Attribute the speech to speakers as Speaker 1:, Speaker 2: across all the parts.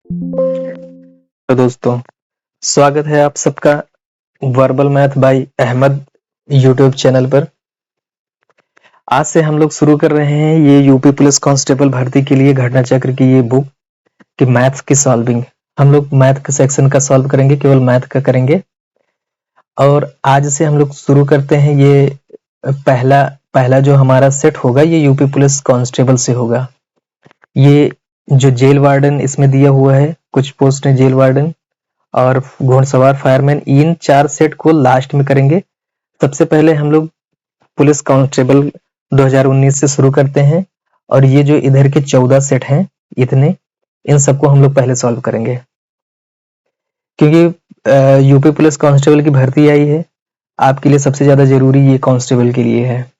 Speaker 1: तो दोस्तों, स्वागत है आप सबका verbal math by Ahmad YouTube channel पर। आज से हम लोग शुरू कर रहे हैं ये यूपी पुलिस कांस्टेबल भर्ती के लिए घटना चक्र की ये बुक कि मैथ्स की सॉल्विंग। हम लोग मैथ के सेक्शन का सॉल्व करेंगे, केवल मैथ का करेंगे। और आज से हम लोग शुरू करते हैं। ये पहला जो हमारा सेट होगा ये यूपी पुलिस कांस्टेबल से होगा। ये जो जेल वार्डन इसमें दिया हुआ है, कुछ पोस्ट है जेल वार्डन और घुड़सवार फायरमैन, इन 4 सेट को लास्ट में करेंगे। सबसे पहले हम लोग पुलिस कांस्टेबल 2019 से शुरू करते हैं और ये जो इधर के 14 सेट हैं इतने, इन सबको हम लोग पहले सॉल्व करेंगे क्योंकि यूपी पुलिस कांस्टेबल की भर्ती आई है। आपके लिए सबसे ज्यादा जरूरी ये कांस्टेबल के लिए है।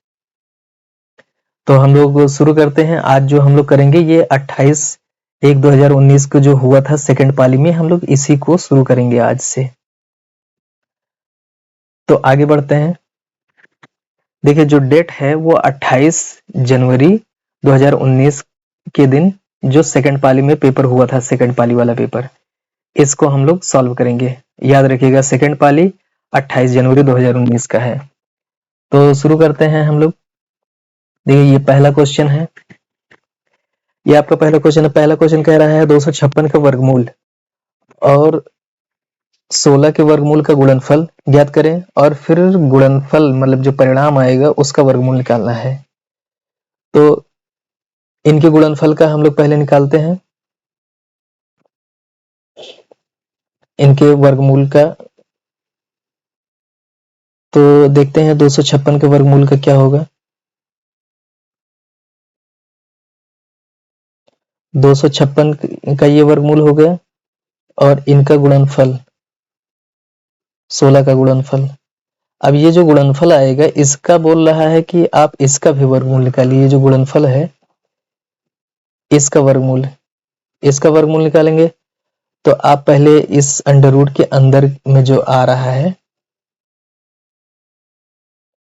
Speaker 1: तो हम लोग शुरू करते हैं। आज जो हम लोग करेंगे ये 28/1/2019 को जो हुआ था सेकंड पाली में, हम लोग इसी को शुरू करेंगे आज से। तो आगे बढ़ते हैं। देखिए जो डेट है वो 28 जनवरी 2019 के दिन जो सेकंड पाली में पेपर हुआ था, सेकंड पाली वाला पेपर, इसको हम लोग सॉल्व करेंगे। याद रखिएगा सेकंड पाली 28 जनवरी 2019 का है। तो शुरू करते हैं हम लोग। देखिए ये पहला क्वेश्चन है, ये आपका पहला क्वेश्चन है। पहला क्वेश्चन कह रहा है 256 का वर्गमूल और 16 के वर्गमूल का गुणनफल ज्ञात करें और फिर गुणनफल मतलब जो परिणाम आएगा उसका वर्गमूल निकालना है। तो इनके गुणनफल का हम लोग पहले निकालते हैं, इनके वर्गमूल का। तो देखते हैं 256 के वर्गमूल का क्या होगा। 256 का ये वर्गमूल हो गया और इनका गुणनफल 16 का गुणनफल। अब ये जो गुणनफल आएगा इसका बोल रहा है कि आप इसका भी वर्गमूल निकालिए। ये जो गुणनफल है इसका वर्गमूल निकालेंगे। तो आप पहले इस अंडर रूट के अंदर में जो आ रहा है,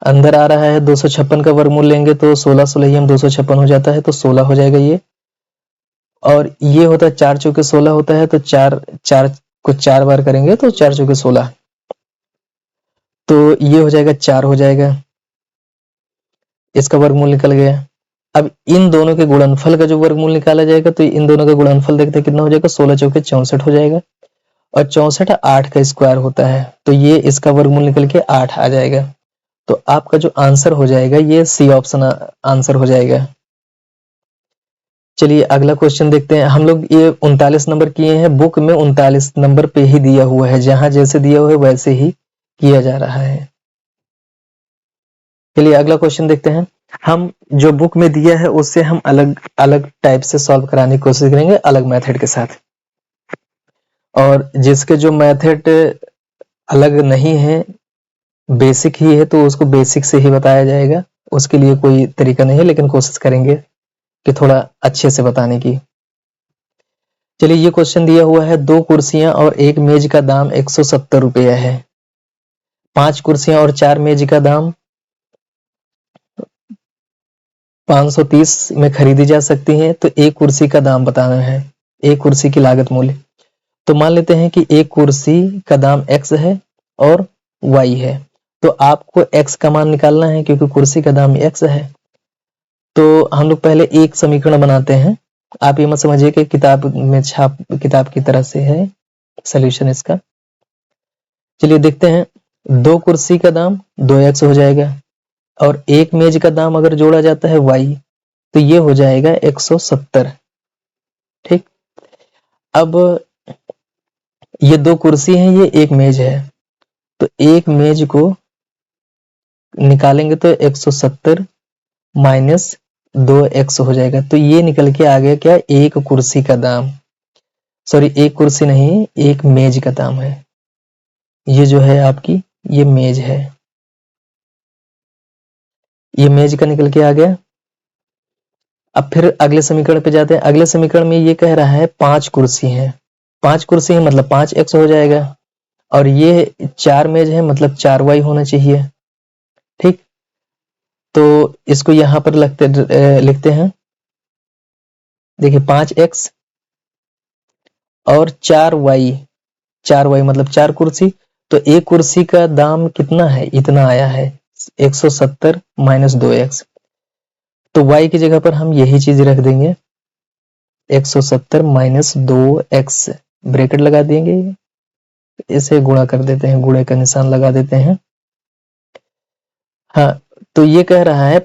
Speaker 1: अंदर आ रहा है 256 का वर्गमूल लेंगे तो 16 16 हम 256 हो जाता है, तो 16 हो जाएगा ये। और ये होता है 4 चौके 16 होता है, तो 4 को 4 बार करेंगे तो 4 चौके 16, तो ये हो जाएगा 4 हो जाएगा। इसका वर्गमूल निकल गया। अब इन दोनों के गुणनफल का जो वर्गमूल निकाला जाएगा, तो इन दोनों का गुणनफल देखते हैं कितना हो जाएगा। 16 चौके 64 हो जाएगा और 64 8 का स्क्वायर होता है, तो ये इसका वर्गमूल निकल के 8 आ जाएगा। तो आपका जो आंसर हो जाएगा ये सी ऑप्शन आंसर हो जाएगा। चलिए अगला क्वेश्चन देखते हैं। हम लोग ये 39 नंबर किए हैं, बुक में 39 नंबर पे ही दिया हुआ है, जहां जैसे दिया हुआ है वैसे ही किया जा रहा है। चलिए अगला क्वेश्चन देखते हैं। हम जो बुक में दिया है उससे हम अलग अलग टाइप से सॉल्व कराने की कोशिश करेंगे, अलग मेथड के साथ। और जिसके जो मेथड अलग नहीं है, बेसिक ही है, तो उसको बेसिक से ही बताया जाएगा। उसके लिए कोई तरीका नहीं है, लेकिन कोशिश करेंगे कि थोड़ा अच्छे से बताने की। चलिए ये क्वेश्चन दिया हुआ है, 2 कुर्सियां और 1 मेज का दाम 170 रुपया है। 5 कुर्सियां और 4 मेज का दाम 530 में खरीदी जा सकती हैं, तो एक कुर्सी का दाम बताना है, एक कुर्सी की लागत मूल्य। तो मान लेते हैं कि एक कुर्सी का दाम x है और y है, तो आपको x का मान निकालना है क्योंकि कुर्सी का दाम x है। तो हम लोग पहले एक समीकरण बनाते हैं। आप ये मत समझिए कि किताब की तरह से है सॉल्यूशन इसका। चलिए देखते हैं, 2 कुर्सी का दाम 2x हो जाएगा और एक मेज का दाम अगर जोड़ा जाता है y, तो ये हो जाएगा 170। ठीक, अब ये 2 कुर्सी हैं, ये एक मेज है, तो एक मेज को निकालेंगे तो 170 माइनस 2x हो जाएगा। तो ये निकल के आ गया क्या, एक कुर्सी का दाम, सॉरी एक कुर्सी नहीं, एक मेज का दाम है। ये जो है आपकी ये मेज है, ये मेज का निकल के आ गया। अब फिर अगले समीकरण पे जाते हैं। अगले समीकरण में ये कह रहा है 5 कुर्सी हैं, 5 कुर्सी है मतलब 5x हो जाएगा और ये 4 मेज है मतलब 4y होना चाहिए। ठीक, तो इसको यहां पर लिखते हैं। देखिए 5x और 4y मतलब 4 कुर्सी, तो एक कुर्सी का दाम कितना है, इतना आया है 170 माइनस 2x। तो y की जगह पर हम यही चीज रख देंगे 170 माइनस 2x, ब्रैकेट लगा देंगे, इसे गुणा कर देते हैं, गुणे का निशान लगा देते हैं। हाँ, तो ये कह रहा है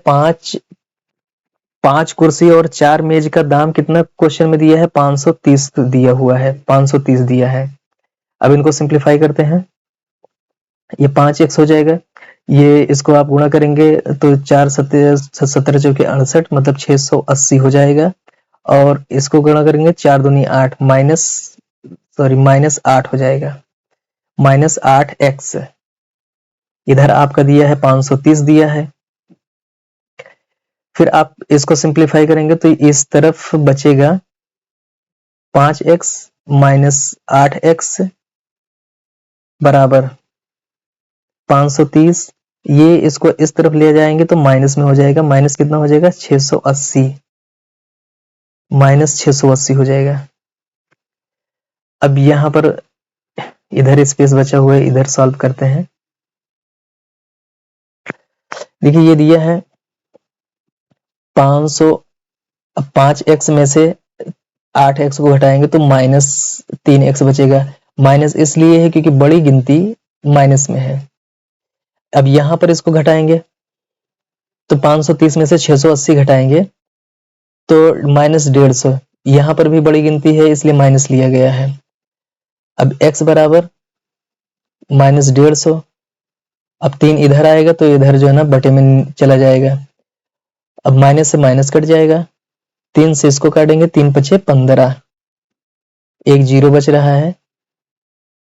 Speaker 1: पांच कुर्सी और 4 मेज का दाम कितना क्वेश्चन में दिया है, 530 दिया हुआ है, 530 दिया है। अब इनको सिंप्लीफाई करते हैं, ये 5x हो जाएगा, ये इसको आप गुणा करेंगे तो 4 17 चौके 68 मतलब 680 हो जाएगा। और इसको गुणा करेंगे 4 दूनी 8 माइनस 8 हो जाएगा, माइनस 8x। इधर आपका दिया है 530 दिया है। फिर आप इसको सिंप्लीफाई करेंगे तो इस तरफ बचेगा 5x माइनस 8x बराबर 530। ये इसको इस तरफ ले जाएंगे तो माइनस में हो जाएगा, माइनस कितना हो जाएगा 680, माइनस 680 हो जाएगा। अब यहां पर इधर स्पेस बचा हुआ है, इधर सॉल्व करते हैं। देखिए ये दिया है 500, 5x में से 8x को घटाएंगे तो माइनस 3x बचेगा। माइनस इसलिए है क्योंकि बड़ी गिनती माइनस में है। अब यहां पर इसको घटाएंगे तो 530 में से 680 घटाएंगे तो माइनस 150, यहां पर भी बड़ी गिनती है इसलिए माइनस लिया गया है। अब x बराबर माइनस 150, अब 3 इधर आएगा तो इधर जो है ना बटे में चला जाएगा। अब माइनस से माइनस कट जाएगा, 3 से इसको काटेंगे, 3 पचे 15, एक जीरो बच रहा है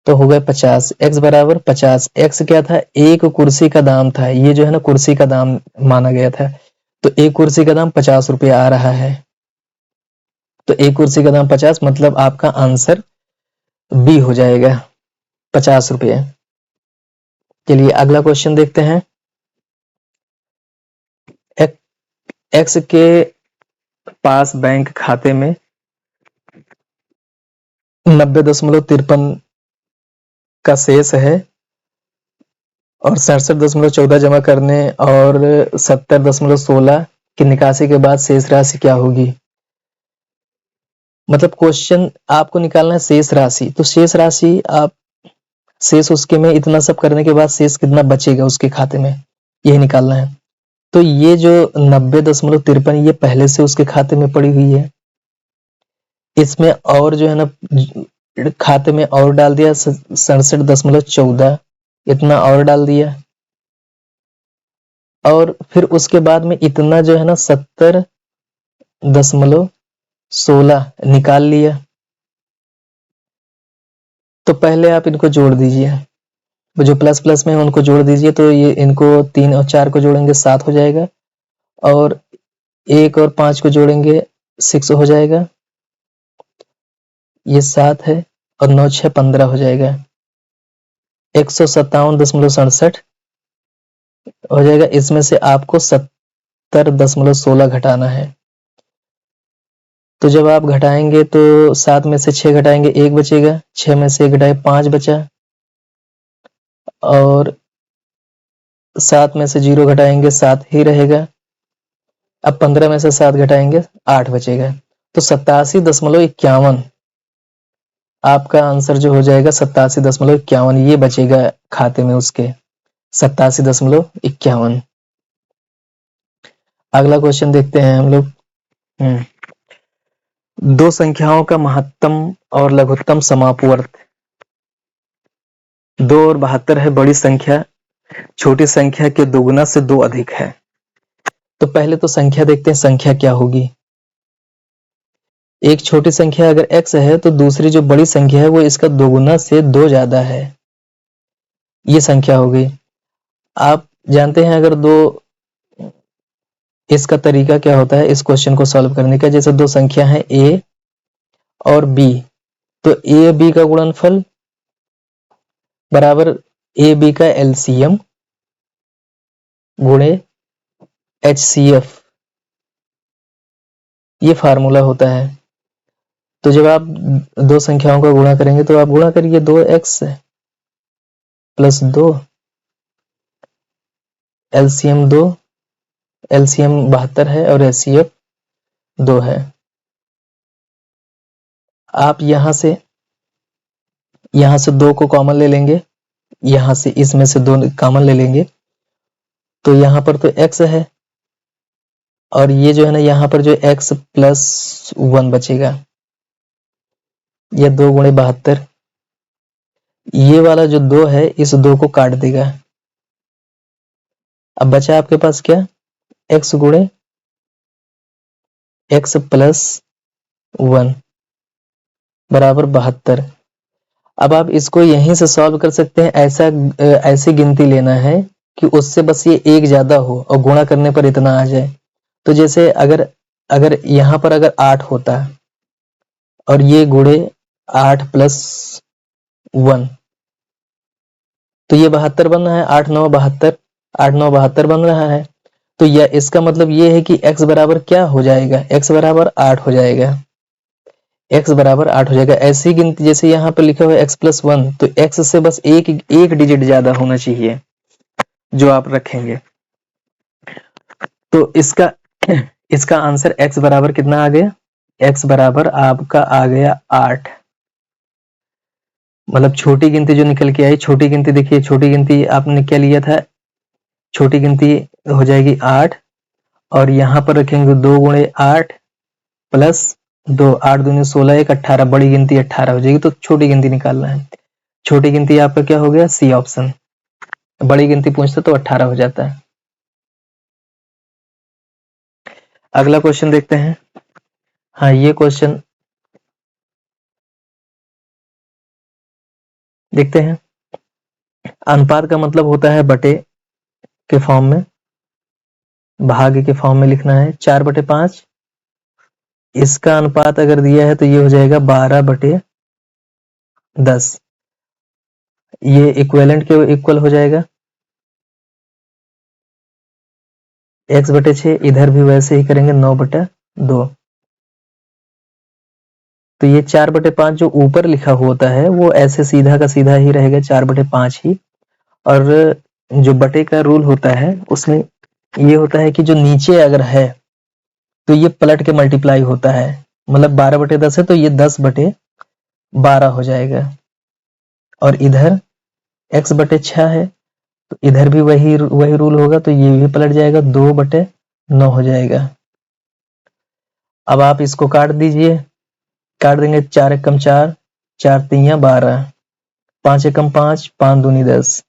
Speaker 1: तो हो गए 50। x बराबर 50, x क्या था, एक कुर्सी का दाम था, ये जो है ना कुर्सी का दाम माना गया था, तो एक कुर्सी का दाम 50 रुपये आ रहा है। तो एक कुर्सी का दाम 50 मतलब आपका आंसर बी हो जाएगा 50 रुपये। चलिए अगला क्वेश्चन देखते हैं। एक्स के पास बैंक खाते में 90.53 का शेष है और 67.14 जमा करने और 70.16 की निकासी के बाद शेष राशि क्या होगी। मतलब क्वेश्चन आपको निकालना है शेष राशि, तो शेष राशि आप शेष उसके में इतना सब करने के बाद शेष कितना बचेगा उसके खाते में, यही निकालना है। तो ये जो 90.53 ये पहले से उसके खाते में पड़ी हुई है, इसमें और जो है ना खाते में और डाल दिया 67.14, इतना और डाल दिया, और फिर उसके बाद में इतना जो है ना 70.16 निकाल लिया। तो पहले आप इनको जोड़ दीजिए, जो प्लस प्लस में उनको जोड़ दीजिए, तो ये इनको 3 और 4 को जोड़ेंगे 7 हो जाएगा, और 1 और 5 को जोड़ेंगे 6 हो जाएगा, ये 7 है, और 9 6 15 हो जाएगा, 157.67 हो जाएगा। इसमें से आपको 70.16 घटाना है। तो जब आप घटाएंगे तो 7 में से 6 घटाएंगे 1 बचेगा, 6 में से 1 घटाए 5 बचा, और 7 में से 0 घटाएंगे 7 ही रहेगा। अब 15 में से 7 घटाएंगे 8 बचेगा। तो 87.51 आपका आंसर जो हो जाएगा 87.51, ये बचेगा खाते में उसके 87.51। अगला क्वेश्चन देखते हैं हम लोग। दो संख्याओं का महत्तम और लघुत्तम समापवर्त 2 और 72 है, बड़ी संख्या छोटी संख्या के दोगुना से 2 अधिक है। तो पहले तो संख्या देखते हैं, संख्या क्या होगी। एक छोटी संख्या अगर x है तो दूसरी जो बड़ी संख्या है वो इसका दोगुना से 2 ज्यादा है, ये संख्या हो गई। आप जानते हैं अगर दो, इसका तरीका क्या होता है इस क्वेश्चन को सॉल्व करने का। जैसे दो संख्या है a और b, तो a b का गुणनफल बराबर a b का एलसीएम गुणे HCF, ये फार्मूला होता है। तो जब आप दो संख्याओं का गुणा करेंगे तो आप गुणा करिए 2x प्लस 2, एलसीएम 2, एलसीएम 72 है और एचसीएफ 2 है। आप यहां से 2 को कॉमन ले लेंगे, यहां से इसमें से 2 कॉमन ले लेंगे, तो यहां पर तो x है और ये जो है ना यहाँ पर जो x प्लस 1 बचेगा, ये 2 गुणे 72, ये वाला जो 2 है इस 2 को काट देगा। अब बचा आपके पास क्या, x गुणे x प्लस 1 बराबर 72। अब आप इसको यहीं से सॉल्व कर सकते हैं। ऐसी गिनती लेना है कि उससे बस ये एक ज्यादा हो और गुणा करने पर इतना आ जाए। तो जैसे अगर यहाँ पर अगर 8 होता और ये गुणे 8 प्लस 1, तो ये 72 बन रहा है, 8 9 72, 8 9 72 बन रहा है। तो यह इसका मतलब ये है कि x बराबर क्या हो जाएगा, x बराबर 8 हो जाएगा, x बराबर 8 हो जाएगा। ऐसी गिनती जैसे यहाँ पर लिखा हुआ है x प्लस 1, तो x से बस एक डिजिट ज्यादा होना चाहिए जो आप रखेंगे। तो इसका आंसर x बराबर कितना आ गया, x बराबर आपका आ गया 8। मतलब छोटी गिनती जो निकल के आई, छोटी गिनती देखिए, छोटी गिनती आपने क्या लिया था, छोटी गिनती हो जाएगी 8 और यहाँ पर रखेंगे 2 गुणे 8 प्लस 2, 8 दूनी 16, 1 18, बड़ी गिनती 18 हो जाएगी। तो छोटी गिनती निकालना है, छोटी गिनती आपका क्या हो गया, सी ऑप्शन। बड़ी गिनती पूछते तो 18 हो जाता है। अगला क्वेश्चन देखते हैं। हाँ, ये क्वेश्चन देखते हैं। अनुपात का मतलब होता है बटे के फॉर्म में, भाग के फॉर्म में लिखना है, 4/5। इसका अनुपात अगर दिया है तो ये हो जाएगा 12/10। ये इक्विवेलेंट के इक्वल हो जाएगा, x/6। इधर भी वैसे ही करेंगे, 9/2। तो ये 4/5 जो ऊपर लिखा होता है वो ऐसे सीधा का सीधा ही रहेगा, 4/5 ही। और जो बटे का रूल होता है उसमें ये होता है कि जो नीचे अगर है तो ये पलट के मल्टीप्लाई होता है। मतलब 12/10 है तो ये 10/12 हो जाएगा। और इधर x/6 है तो इधर भी वही रूल होगा, तो ये भी पलट जाएगा, 2/9 हो जाएगा। अब आप इसको काट दीजिए, काट देंगे, 4 एकम 4, 4 तियां 12, 5 एकम 5, 5 दूनी 10।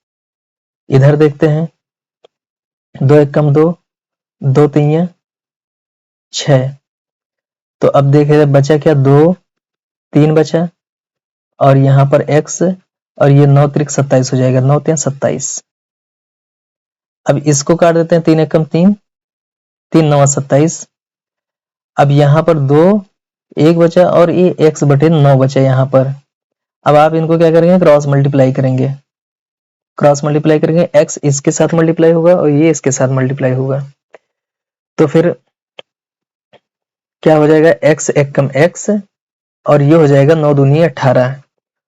Speaker 1: इधर देखते हैं, 2 एकम 2, 2 तियां 6। तो अब देखिए बचा क्या, 2 3 बचा और यहाँ पर x और ये 9 त्रिक 27 हो जाएगा, 9 तियां 27। अब इसको काट देते हैं, 3 एकम 3, 3 9 27। अब यहाँ पर 2 1 बचा और ये x/9 बचा यहाँ पर। अब आप इनको क्या करेंगे, क्रॉस मल्टीप्लाई करेंगे, क्रॉस मल्टीप्लाई करेंगे, x इसके साथ मल्टीप्लाई होगा और ये इसके साथ मल्टीप्लाई होगा। तो फिर क्या हो जाएगा, x एकम x और ये हो जाएगा 9 दूनी 18।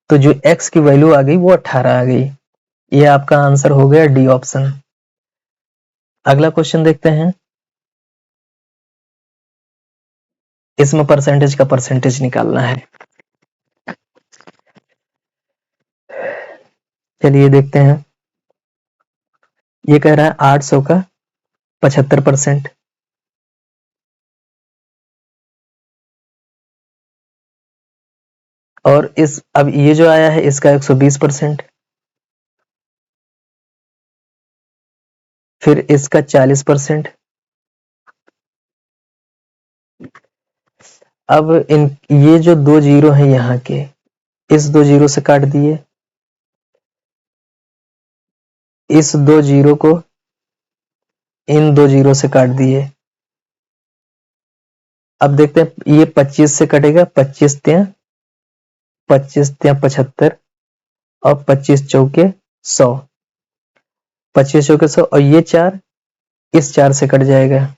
Speaker 1: तो जो x की वैल्यू आ गई वो 18 आ गई। ये आपका आंसर हो गया डी ऑप्शन। अगला क्वेश्चन देखते हैं। इसमें परसेंटेज का परसेंटेज निकालना है। चलिए देखते हैं। ये कह रहा है 800 का 75%। और अब ये जो आया है इसका 120%, फिर इसका 40%। अब ये जो 2 जीरो है यहाँ के, इस 2 जीरो से काट दिए, इस 2 जीरो को इन 2 जीरो से काट दिए। अब देखते हैं, ये 25 से कटेगा, 25 तियां 75 और 25 चौके 100, 25 चौके 100 और ये 4 इस 4 से कट जाएगा।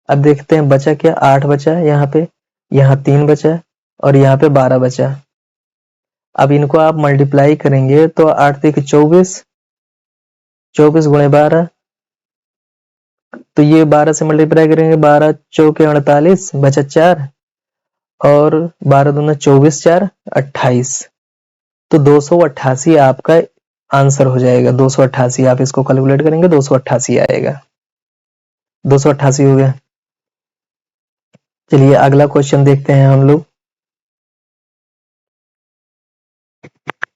Speaker 1: अब देखते हैं बचा क्या, 8 बचा यहाँ पे, यहाँ 3 बचा और यहाँ पे 12 बचा। अब इनको आप मल्टीप्लाई करेंगे तो 8 3 24, 24 गुणे 12, तो ये 12 से मल्टीप्लाई करेंगे, 12 चौके 48, बचा 4, और 12 दूना 24, 4 28, तो 288 आपका आंसर हो जाएगा। 288 आप इसको कैलकुलेट करेंगे, 288 आएगा। 288 हो गया। चलिए अगला क्वेश्चन देखते हैं हम लोग।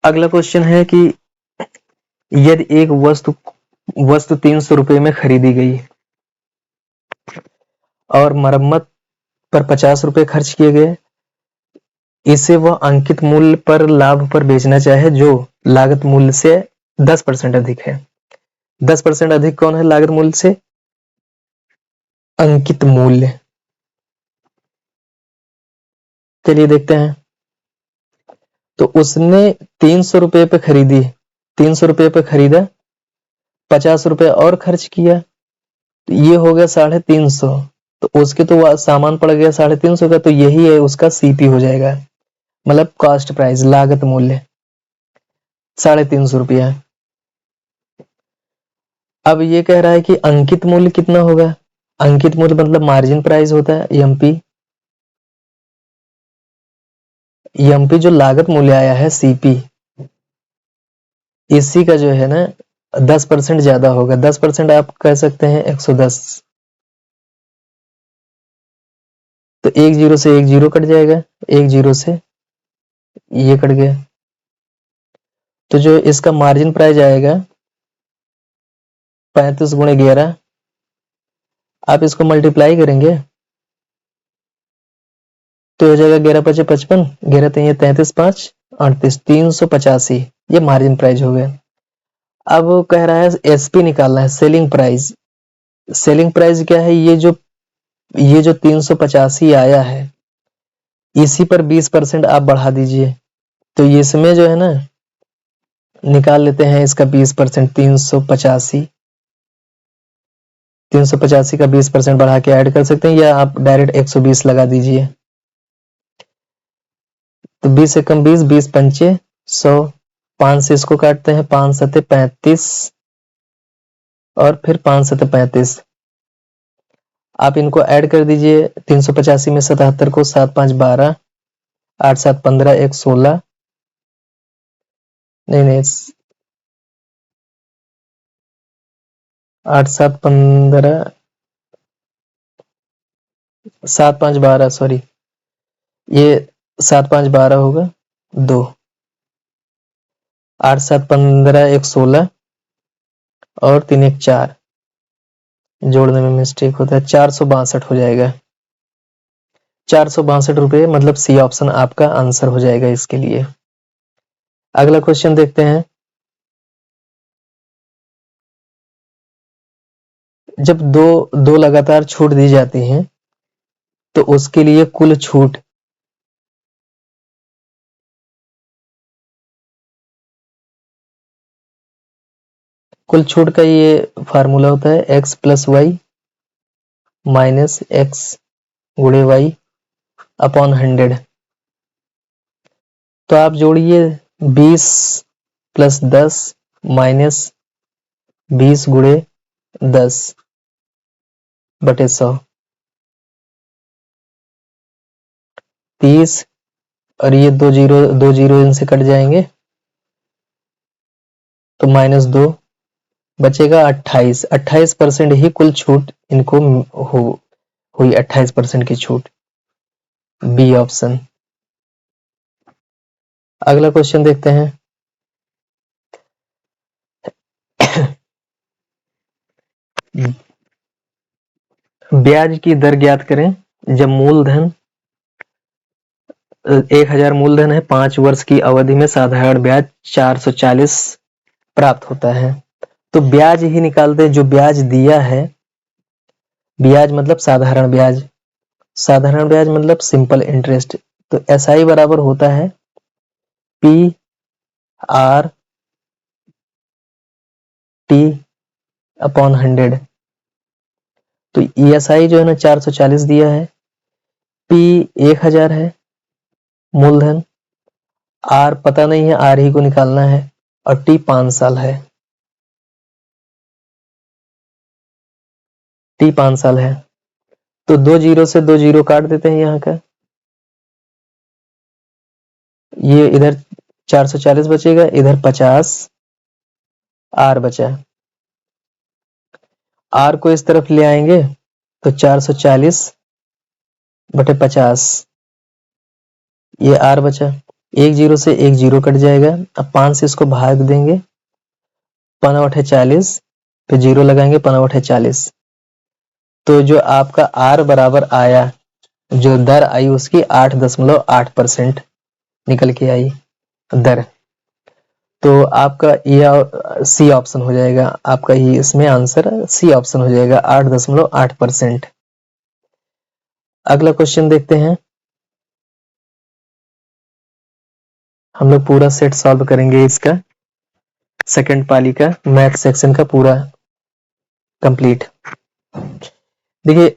Speaker 1: अगला क्वेश्चन है कि यदि एक वस्तु 300 रुपए में खरीदी गई और मरम्मत पर 50 रुपए खर्च किए गए, इसे वह अंकित मूल्य पर लाभ पर बेचना चाहे जो लागत मूल्य से 10% अधिक है। 10% अधिक कौन है लागत मूल्य से? अंकित मूल्य। चलिए देखते हैं। तो उसने 300 रुपए पे खरीदी, 300 रुपए पे खरीदा, 50 रुपए और खर्च किया, तो ये हो गया 350। तो उसके तो सामान पड़ गया 350 का, तो यही है उसका सीपी हो जाएगा, मतलब कॉस्ट प्राइस, लागत मूल्य 350 रुपया। अब ये कह रहा है कि अंकित मूल्य कितना होगा। अंकित मूल्य मतलब मार्जिन प्राइस होता है, एमपी। एमपी जो लागत मूल्य आया है सीपी, इसी का जो है ना 10% ज्यादा होगा। 10% आप कह सकते हैं 110। तो एक जीरो से एक जीरो कट जाएगा, एक जीरो से ये कट गया, तो जो इसका मार्जिन प्राइस आएगा 35 गुणे 11, आप इसको मल्टीप्लाई करेंगे तो हो जाएगा 11 पचे 55, 11 3 33, 5 38, 385, ये मार्जिन प्राइस हो गया। अब कह रहा है एसपी निकालना है, सेलिंग प्राइस। सेलिंग प्राइस क्या है? ये जो 385 आया है, इसी पर 20% आप बढ़ा दीजिए, तो इसमें जो है ना निकाल लेते हैं इसका 20%। 385 का 20% बढ़ा के ऐड कर सकते हैं, या आप डायरेक्ट 120 लगा दीजिए। तो 20 से कम 20, 20 पंचे 100, 5 से इसको काटते हैं, 5 सते 35, और फिर 5 सते 35। आप इनको ऐड कर दीजिए। 385 में 77 को, 7 5 12, 8 7 15, 1 16, नहीं 8 7 15, 7 5 12, सॉरी, ये 7 5 12 होगा 2, 8 7 15, 1 16, और 3 1 4, जोड़ने में मिस्टेक होता है, 462 हो जाएगा। 462 रुपए, मतलब सी ऑप्शन आपका आंसर हो जाएगा इसके लिए। अगला क्वेश्चन देखते हैं। जब दो लगातार छूट दी जाती हैं तो उसके लिए कुल छूट का ये फार्मूला होता है x plus y minus x गुणे वाई अपॉन 100। तो आप जोड़िए 20 प्लस 10 माइनस 20 गुणे 10 बटे 100, 30, और ये दो जीरो इनसे कट जाएंगे, तो -2 बचेगा 28। 28% ही कुल छूट इनको हुई 28% की छूट, बी ऑप्शन। अगला क्वेश्चन देखते हैं। ब्याज की दर ज्ञात करें जब मूलधन 1000 मूलधन है, 5 वर्ष की अवधि में साधारण ब्याज 440 प्राप्त होता है। तो ब्याज ही निकालते हैं, जो ब्याज दिया है। ब्याज मतलब साधारण ब्याज, साधारण ब्याज मतलब सिंपल इंटरेस्ट। तो एसआई बराबर होता है पी आर टी अपॉन 100। तो ईएसआई जो है ना 440 दिया है, पी 1000 है, मूलधन, आर पता नहीं है, आर ही को निकालना है, और टी 5 साल है, टी 5 साल है। तो 2 जीरो से 2 जीरो काट देते हैं यहाँ का, ये इधर 440 बचेगा, इधर 50 आर बचा, आर को इस तरफ ले आएंगे तो 440 बटे 50, ये आर बचा, 1 जीरो से 1 जीरो कट जाएगा। अब 5 से इसको भाग देंगे, 5 बटे 40, फिर जीरो लगाएंगे 5 बटे 40, तो जो आपका आर बराबर आया, जो दर आई उसकी 8.8% निकल के आई दर। तो आपका ये सी ऑप्शन हो जाएगा, आपका ही इसमें आंसर सी ऑप्शन हो जाएगा, 8.8%। अगला क्वेश्चन देखते हैं, हम लोग पूरा सेट सॉल्व करेंगे इसका, सेकंड पाली का मैथ सेक्शन का पूरा कंप्लीट। देखिए,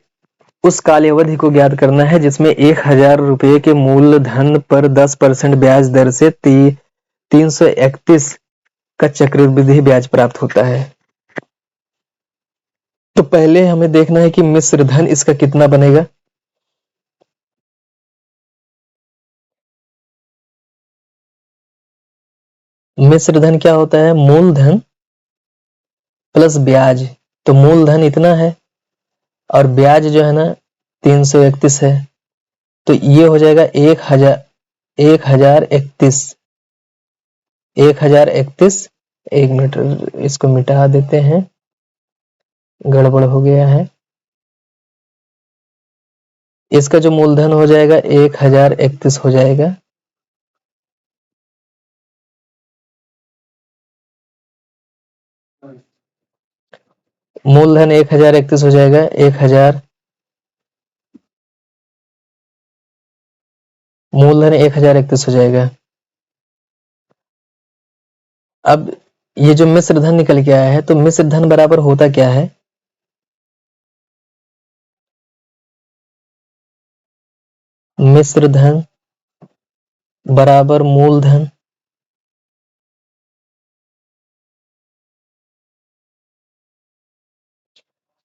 Speaker 1: उस कालावधि को ज्ञात करना है जिसमें 1000 रुपये के मूलधन पर 10% ब्याज दर से 331 का चक्रवृद्धि ब्याज प्राप्त होता है। तो पहले हमें देखना है कि मिश्र धन इसका कितना बनेगा। मिश्र धन क्या होता है, मूलधन प्लस ब्याज। तो मूलधन इतना है और ब्याज जो है ना 331 है, तो ये हो जाएगा 1031। 1031, एक मिनट इसको मिटा देते हैं, गड़बड़ हो गया है। इसका जो मूलधन हो जाएगा 1031 हो जाएगा, मूलधन 1031 हो जाएगा, 1000 मूलधन 1031 हो जाएगा। अब ये जो मिश्र धन निकल के आया है, तो मिश्र धन बराबर होता क्या है, मिश्र धन बराबर मूलधन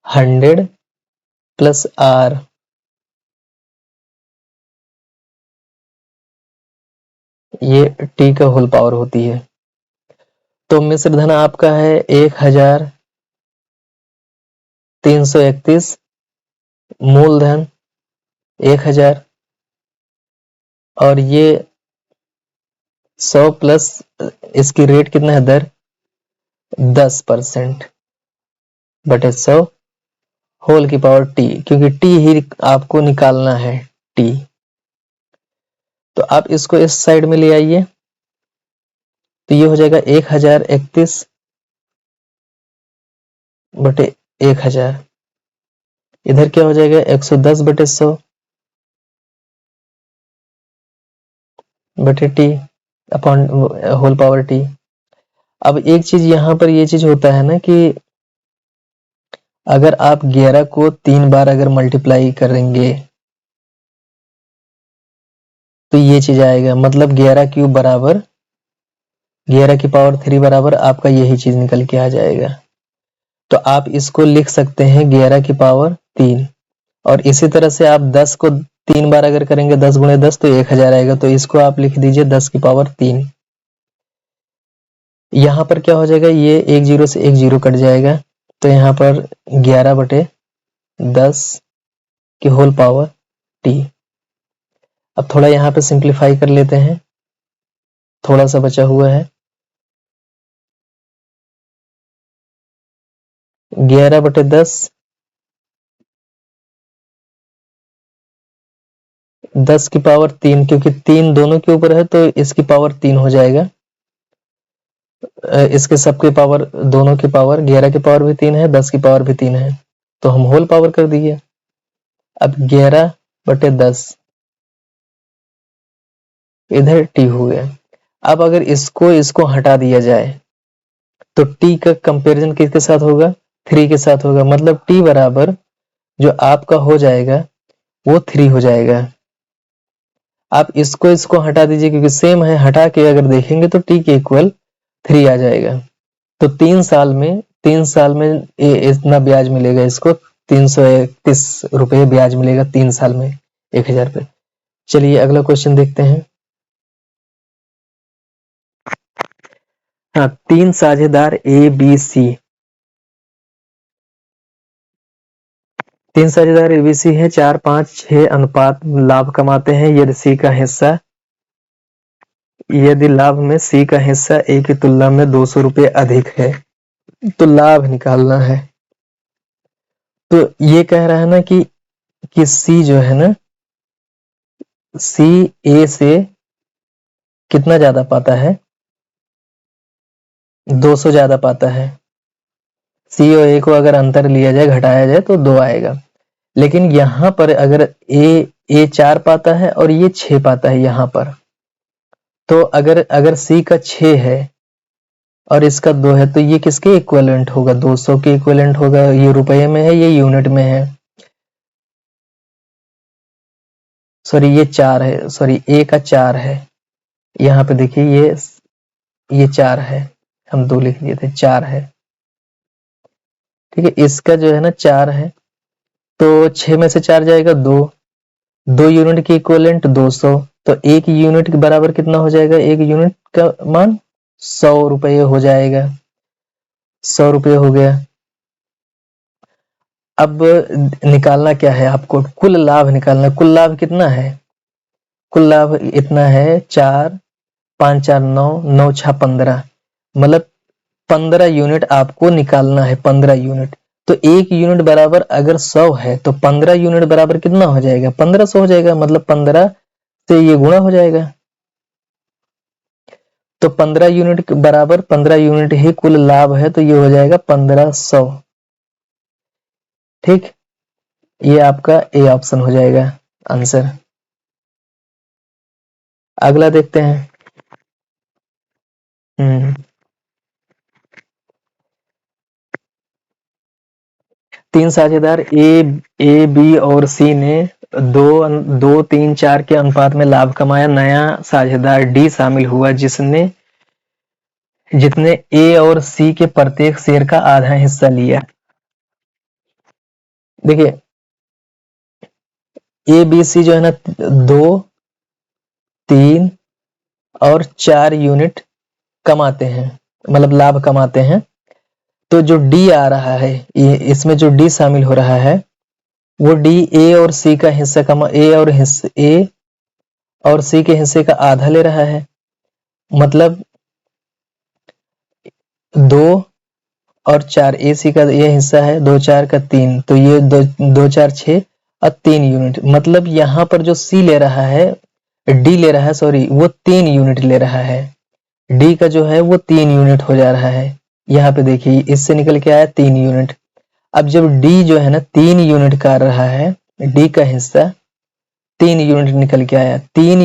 Speaker 1: हंड्रेड प्लस आर, ये टी का होल पावर होती है। तो मिश्र धन आपका है 1331, मूलधन 1000, और ये 100 प्लस इसकी रेट कितना है, दर 10% बटे 100 होल की पावर टी, क्योंकि टी ही आपको निकालना है, टी। तो आप इसको इस साइड में ले आइए, तो ये हो जाएगा 1031 बटे 1000, इधर क्या हो जाएगा 110 बटे 100 बटे t upon whole power t. अब एक चीज यहाँ पर ये चीज होता है ना कि अगर आप 11 को 3 बार अगर मल्टीप्लाई करेंगे तो ये चीज आएगा, मतलब 11 क्यूब बराबर 11 की पावर 3 बराबर आपका यही चीज निकल के आ जाएगा। तो आप इसको लिख सकते हैं 11 की पावर 3, और इसी तरह से आप 10 को 3 बार अगर करेंगे 10 गुणे 10 तो 1000 आएगा, तो इसको आप लिख दीजिए 10 की पावर 3। यहाँ पर क्या हो जाएगा, ये 1 जीरो से 1 जीरो कट जाएगा, तो यहाँ पर 11 बटे 10 की होल पावर टी। अब थोड़ा यहाँ पे सिंप्लीफाई कर लेते हैं, थोड़ा सा बचा हुआ है, 11 बटे 10 10 की पावर 3, क्योंकि 3 दोनों के ऊपर है तो इसकी पावर 3 हो जाएगा, इसके सबके पावर दोनों की पावर 11 की पावर भी 3 है, 10 की पावर भी 3 है, तो हम होल पावर कर दिए। अब 11 बटे 10 इधर टी हो गया। अब अगर इसको हटा दिया जाए तो टी का कंपैरिजन किसके साथ होगा, 3 के साथ होगा, मतलब टी बराबर जो आपका हो जाएगा वो 3 हो जाएगा। आप इसको हटा दीजिए क्योंकि सेम है, हटा के अगर देखेंगे तो टी के इक्वल 3 आ जाएगा। तो 3 साल में इतना ब्याज मिलेगा, इसको 331 रुपये ब्याज मिलेगा 3 साल में 1000 पे। चलिए अगला क्वेश्चन देखते हैं। हाँ, 3 साझेदार ए बी सी, 3 साझेदार ए बी सी है, 4, 5, 6 अनुपात लाभ कमाते हैं। यदि लाभ में सी का हिस्सा ए की तुलना में 200 रुपये अधिक है तो लाभ निकालना है। तो ये कह रहा है ना कि सी जो है ना, सी ए से कितना ज्यादा पाता है, 200 ज्यादा पाता है। सी और ए को अगर अंतर लिया जाए, घटाया जाए तो 2 आएगा। लेकिन यहां पर अगर ए 4 पाता है और ये 6 पाता है यहां पर, तो अगर सी का 6 है और इसका 2 है तो ये किसके इक्विवेलेंट होगा, 200 के इक्विवेलेंट होगा। ये रुपये में है, ये यूनिट में है। सॉरी ये 4 है, सॉरी ए का 4 है। यहाँ पे देखिए ये 4 है, हम 2 लिख दिए थे, 4 है। ठीक है, इसका जो है ना 4 है, तो 6 में से 4 जाएगा 2 यूनिट की इक्विवेलेंट 200, तो 1 यूनिट के बराबर कितना हो जाएगा, 1 यूनिट का मान 100 रुपये हो जाएगा। 100 रुपये हो गया। अब निकालना क्या है आपको, कुल लाभ निकालना। कुल लाभ कितना है, कुल लाभ इतना है 4, 5, 4, 9, 9, 6, 15, मतलब 15 यूनिट आपको निकालना है। 15 यूनिट, तो 1 यूनिट बराबर अगर 100 है तो 15 यूनिट बराबर कितना हो जाएगा, 1500 हो जाएगा। मतलब 15 से ये गुणा हो जाएगा, तो 15 यूनिट के बराबर 15 यूनिट ही कुल लाभ है, तो ये हो जाएगा 1500। ठीक, ये आपका ए ऑप्शन हो जाएगा आंसर। अगला देखते हैं। 3 साझेदार ए बी और सी ने 2, 3, 4 के अनुपात में लाभ कमाया। नया साझेदार डी शामिल हुआ जिसने ए और सी के प्रत्येक शेयर का आधा हिस्सा लिया। देखिए ए बी सी जो है ना 2, 3 और 4 यूनिट कमाते हैं, मतलब लाभ कमाते हैं। तो जो डी आ रहा है, इसमें जो डी शामिल हो रहा है, वो डी ए और सी का हिस्सा ए और सी के हिस्से का आधा ले रहा है। मतलब 2 और 4 ए सी का ये हिस्सा है, 2, 4 का 3, तो ये 2, 4, 6 और 3 यूनिट। मतलब यहाँ पर जो सी ले रहा है, डी ले रहा है, सॉरी, वो 3 यूनिट ले रहा है। डी का जो है वो 3 यूनिट हो जा रहा है। यहाँ पे देखिए इससे निकल के आया 3 यूनिट। अब जब डी जो है ना 3 यूनिट कर रहा है, डी का हिस्सा 3 यूनिट निकल के आया। 3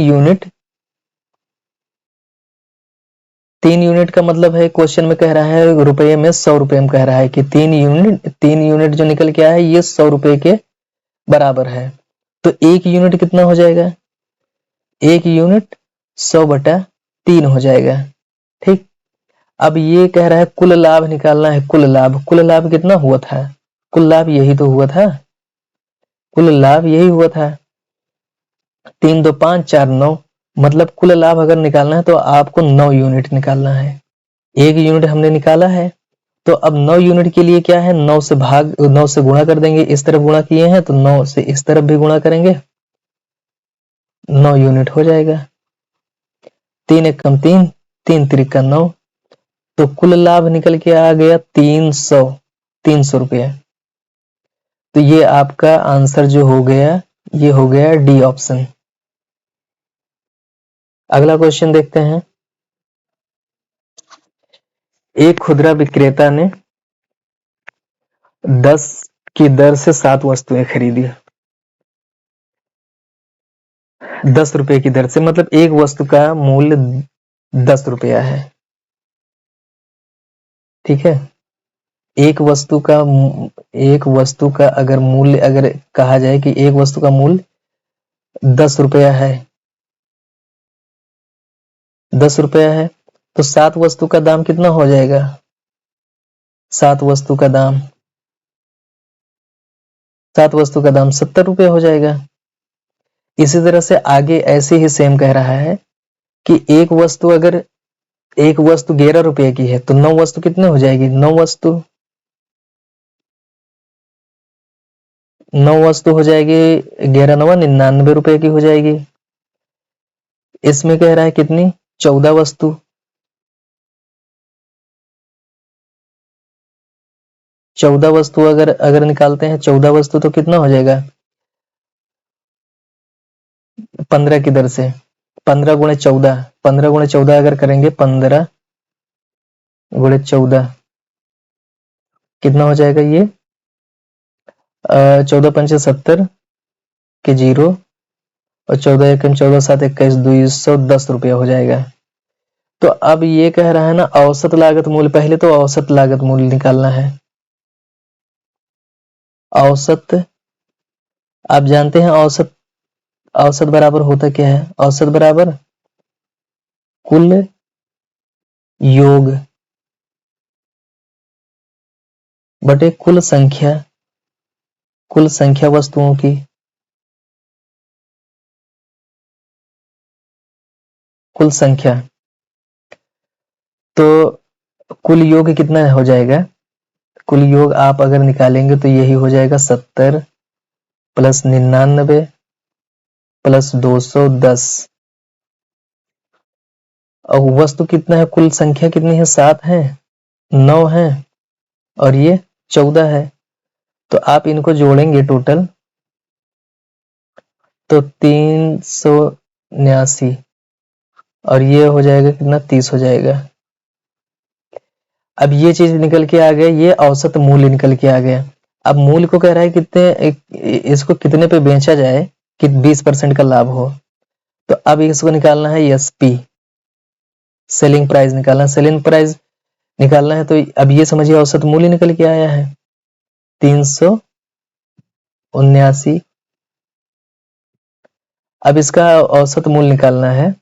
Speaker 1: यूनिट का मतलब है, क्वेश्चन में कह रहा है रुपये में, 100 रुपये में कह रहा है कि 3 यूनिट जो निकल के आया है ये 100 रुपये के बराबर है। तो 1 यूनिट कितना हो जाएगा, 1 यूनिट 100/3 हो जाएगा। ठीक, अब ये कह रहा है कुल लाभ निकालना है। कुल लाभ कितना हुआ था, कुल लाभ यही तो हुआ था, कुल लाभ यही हुआ था 3, 2, 5, 4, 9। मतलब कुल लाभ अगर निकालना है तो आपको 9 यूनिट निकालना है। 1 यूनिट हमने निकाला है, तो अब 9 यूनिट के लिए क्या है, 9 से गुणा कर देंगे। इस तरफ गुणा किए हैं तो 9 से इस तरफ भी गुणा करेंगे, 9 यूनिट हो जाएगा। 3 एक कम 3, 3 त्रिक का 9, तो कुल लाभ निकल के आ गया 300 रुपये। तो ये आपका आंसर जो हो गया, ये हो गया डी ऑप्शन। अगला क्वेश्चन देखते हैं। एक खुदरा विक्रेता ने 10 की दर से 7 वस्तुएं खरीदी। 10 रुपए की दर से, मतलब एक वस्तु का मूल्य 10 रुपया है। ठीक है, एक वस्तु का अगर मूल्य, अगर कहा जाए कि एक वस्तु का मूल्य 10 रुपया है, 10 रुपया है, तो 7 वस्तु का दाम कितना हो जाएगा? 7 वस्तु का दाम 70 रुपये हो जाएगा। इसी तरह से आगे ऐसे ही सेम कह रहा है कि एक वस्तु 11 रुपए की है तो 9 वस्तु कितने हो जाएगी? 9 वस्तु हो जाएगी 11 9 99 रुपए की हो जाएगी। इसमें कह रहा है कितनी? 14 वस्तु। 14 वस्तु अगर निकालते हैं 14 वस्तु तो कितना हो जाएगा? 15 की दर से 15 गुणे 14 अगर करेंगे 15 गुणे 14 कितना हो जाएगा? ये 14 पंचे 70 के 0 और 14 एकम 14 7 21 210 रुपया हो जाएगा। तो अब ये कह रहा है ना औसत लागत मूल्य, पहले तो औसत लागत मूल्य निकालना है। औसत आप जानते हैं औसत बराबर होता क्या है? औसत बराबर कुल योग बटे कुल संख्या वस्तुओं की। कुल संख्या तो कुल योग कितना हो जाएगा? कुल योग आप अगर निकालेंगे तो यही हो जाएगा 70 प्लस 99 प्लस 210। और वस्तु कितना है? कुल संख्या कितनी है? 7 है, 9 है और ये 14 है। तो आप इनको जोड़ेंगे टोटल तो 379 और ये हो जाएगा कितना? 30 हो जाएगा। अब ये चीज निकल के आ गया, ये औसत मूल्य निकल के आ गया। अब मूल्य को कह रहा है इसको कितने पे बेचा जाए कि 20% का लाभ हो। तो अब इसको निकालना है एसपी, सेलिंग प्राइस निकालना है। तो अब ये समझिए औसत मूल्य निकल के आया है 379। अब इसका औसत मूल्य निकालना है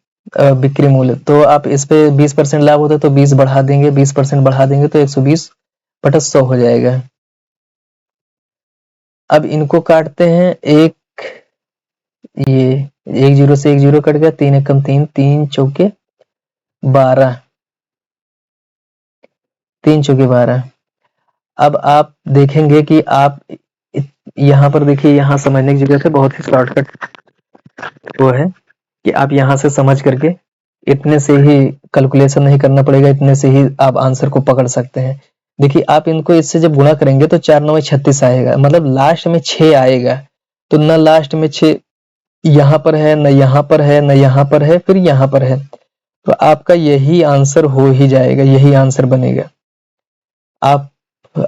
Speaker 1: बिक्री मूल्य। तो आप इस पे 20% लाभ होता है तो 20 बढ़ा देंगे, 20% बढ़ा देंगे तो 120 बटा 100 हो जाएगा। अब इनको काटते हैं, ये 1 0 से 1 0 कट गया, 3 एकम 3 3 चौके 12 3 चौके 12। अब आप देखेंगे कि आप यहाँ पर देखिए, यहाँ समझने की जगह से बहुत ही शॉर्टकट वो है कि आप यहाँ से समझ करके इतने से ही कैलकुलेशन नहीं करना पड़ेगा, इतने से ही आप आंसर को पकड़ सकते हैं। देखिए आप इनको इससे जब गुणा करेंगे तो 4 9 36 आएगा, मतलब लास्ट में 6 आएगा। तो न लास्ट में 6 यहाँ पर है, न यहाँ पर है, न यहाँ पर है, फिर यहाँ पर है। तो आपका यही आंसर हो ही जाएगा, यही आंसर बनेगा। आप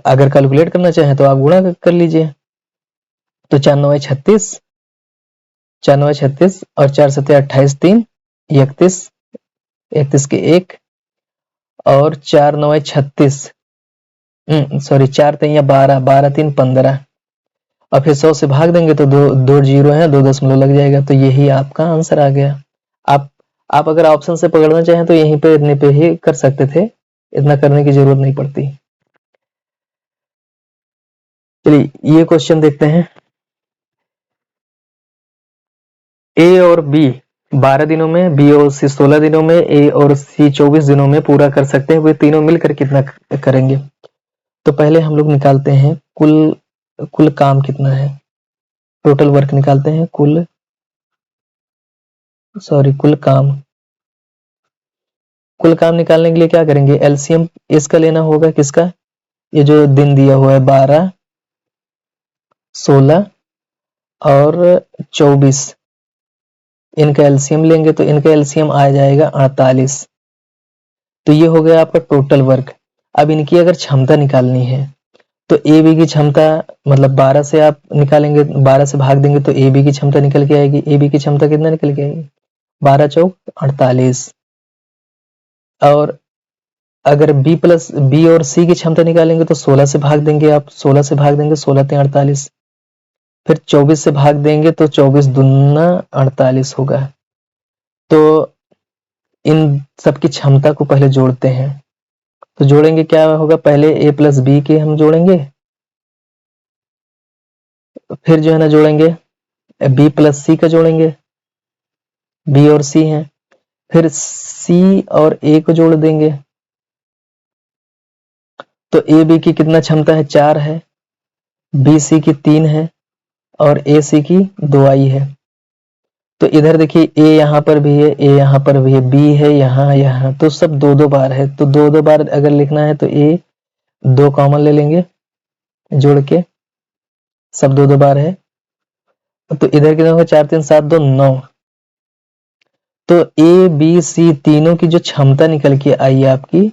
Speaker 1: अगर कैलकुलेट करना चाहें तो आप गुणा कर लीजिए। तो 4 9 36 और 4 7 28 3 31 31 के 1 और 4 9 36 सॉरी 4 3 12 12 3 15 और फिर 100 से भाग देंगे तो दो जीरो है, 2 दशमलव लग जाएगा। तो यही आपका आंसर आ गया। आप अगर ऑप्शन से पकड़ना चाहें तो यहीं पे इतने पे ही कर सकते थे, इतना करने की जरूरत नहीं पड़ती। चलिए ये क्वेश्चन देखते हैं। ए और बी 12 दिनों में, बी और सी 16 दिनों में, ए और सी 24 दिनों में पूरा कर सकते हैं। वे तीनों मिलकर कितना करेंगे? तो पहले हम लोग निकालते हैं कुल काम कितना है, टोटल वर्क निकालते हैं। कुल काम निकालने के लिए क्या करेंगे? एलसीएम इसका लेना होगा। किसका? ये जो दिन दिया हुआ है 12 16 और 24, इनका एलसीएम लेंगे तो इनका एलसीएम आ जाएगा 48। तो ये हो गया आपका टोटल वर्क। अब इनकी अगर क्षमता निकालनी है तो ए बी की क्षमता, मतलब 12 से आप निकालेंगे, 12 से भाग देंगे तो ए बी की क्षमता निकल के आएगी। ए बी की क्षमता कितना निकल के आएगी? 12 चौक 48। और अगर बी और सी की क्षमता निकालेंगे तो 16 से भाग देंगे आप, 16 से भाग देंगे 16 3 48, फिर 24 से भाग देंगे तो 24 दूना 48 होगा। तो इन सबकी क्षमता को पहले जोड़ते हैं। तो जोड़ेंगे क्या होगा, पहले a प्लस बी के हम जोड़ेंगे, फिर जो है ना जोड़ेंगे b प्लस सी का जोड़ेंगे, b और c हैं, फिर c और a को जोड़ देंगे। तो ए बी की कितना क्षमता है, 4 है, बी सी की 3 है और ए सी की 2 आई है। तो इधर देखिए ए यहाँ पर भी है, ए यहाँ पर भी है, बी है यहाँ, तो सब 2-2 बार है। तो 2-2 बार अगर लिखना है तो ए 2 कॉमन ले लेंगे जोड़ के, सब 2-2 बार है। तो इधर कितना होगा, 4 3 7 2 9। तो ए बी सी तीनों की जो क्षमता निकल के आई है आपकी,